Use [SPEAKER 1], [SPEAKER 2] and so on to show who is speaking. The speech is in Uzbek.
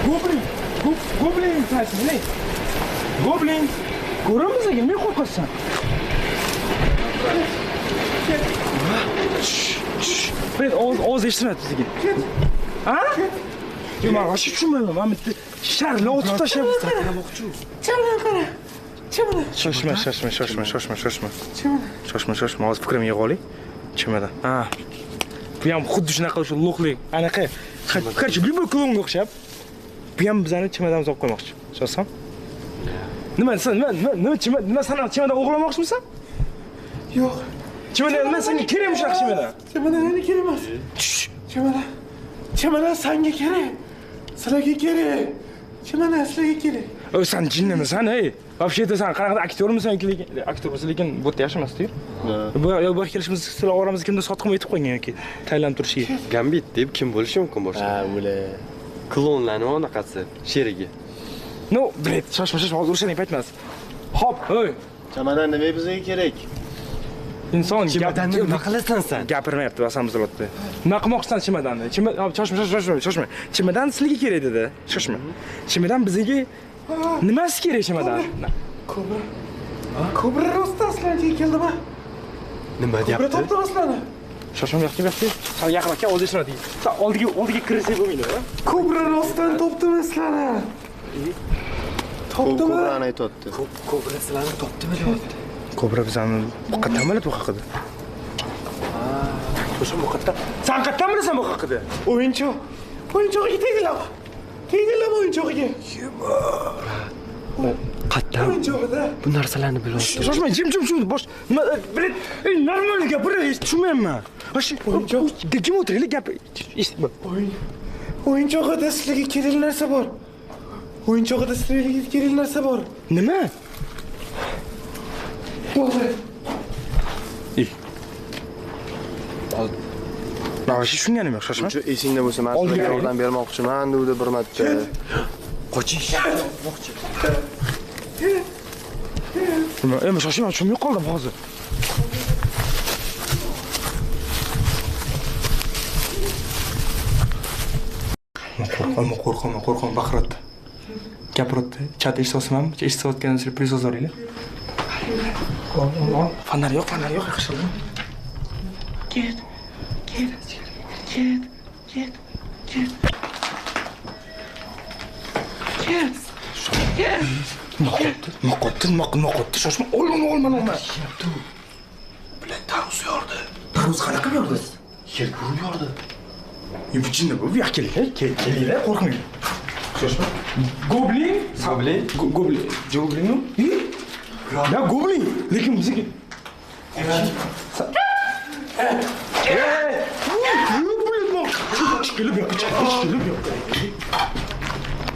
[SPEAKER 1] Goblin. Goblin saytın ne? Goblin. Ko'ramiz ekan, men qo'rqasan. Ben oz eshitmayapti bizga. Ha? Men g'ashi tushunmayman. Men bitta sharla o'tib tashlayapman. Chamana qara. Chamana. Shoshma. Shoshma. Hozir fikrimga yig'ib oling. Chamada. Ha. Bu ham xuddi shunaqa o'sha lo'qlik. Anaqa. Qarchi, любой klonga o'xshab. Bu ham bizani chimadamiz olib qo'ymoqchi. Shoshsam? Nima sana chimada o'g'irlamoqchimisan? Yo'q. Chimada nima senga kerakmi shunaqa chimada? Chimada meni kerak emas. Chimada senga kerak. Sizlarga kerak. Chimada sizlarga kerak. O sen jinnimisan, ey? Вообще-то sen qanaqa aktyormisan, aktyormisan, lekin bu yerda yashamasdi-yu. Bu kelishimiz sizlar oramizda kimdir sotqim aytib qo'ygan yoki taylanib turishiga.
[SPEAKER 2] Gambit deb kim bo'lishi mumkin boshqa?
[SPEAKER 1] Ha, o'la.
[SPEAKER 2] Klonlarning onaqasi, sherigi.
[SPEAKER 1] No, bret, shoshma, hozir urushning payti emas. Hop, ey.
[SPEAKER 3] Chamadan nima bizga kerak?
[SPEAKER 1] Inson
[SPEAKER 2] chimadanni nima qilasan sen?
[SPEAKER 1] Gapirmayapti, vasamiz bo'libdi. Nima qilmoqchisan chimadanni? Shoshma. Chimadan sizlarga kerak dedi. Shoshma. Chimadan bizga nimasi kerak chimadan? Kobra rostaslarga keldimi?
[SPEAKER 2] Nima deyapti?
[SPEAKER 1] Kobra toptirasizlarmi? Shoshma, yo'qki. Sal yaqinroqqa oldiga so'radi. Sal oldiga kirsak bo'lmaydi, ha? Kobra rostdan topdimi sizlarni? Topdimi?
[SPEAKER 3] Kobrani aytibdi.
[SPEAKER 2] Kobra sizlarni topdimi deyapti.
[SPEAKER 1] Kobra bizani qayerdan biladi bu haqida? Shoshma, bu qayerdan? Sen qayerdan bilasan bu haqida? O'yinchoq. O'yinchoqqa tegdilarmi? Tegdilarmi o'yinchoqqa?
[SPEAKER 2] Qayerdan?
[SPEAKER 1] O'yinchoqda.
[SPEAKER 2] Bu narsalarni bilyapti.
[SPEAKER 1] Shoshma, jim bosh. Nima, bilet, normal gapir, tushunmayman. Hoshi, o'yinchoq. Jim o'tiringlar, gap. Eshitma. O'yinchoqda sizlarga kerak narsa bor. O'yinchoqda sizlarga kerak narsa bor. Nima? Bo'ldi. Navashi tushunganim yo'q, shoshma.
[SPEAKER 3] Esingda bo'lsa, men sizga yordam bermoqchiman, deb bir marta.
[SPEAKER 2] Qochish.
[SPEAKER 1] Nima, shoshma, tushunmay qoldim hozir. Qo'rqaman, baqiradi. Gapiradi. Chat eshitolsam, eshitayotgan surpriz so'zlaringlar. Fanar yo'q, yaxshi. Ket. Noqotdi. Shoshma, olma. Bilet taruz yordi. Taruz qanaqa yordi? Yer ko'rib yordi. Bu jinni bu, yo'q kelinglar, qo'rqmang. Shoshma. Goblin? Goblin? Ya goblin, lekin bizga Kelib yo'q.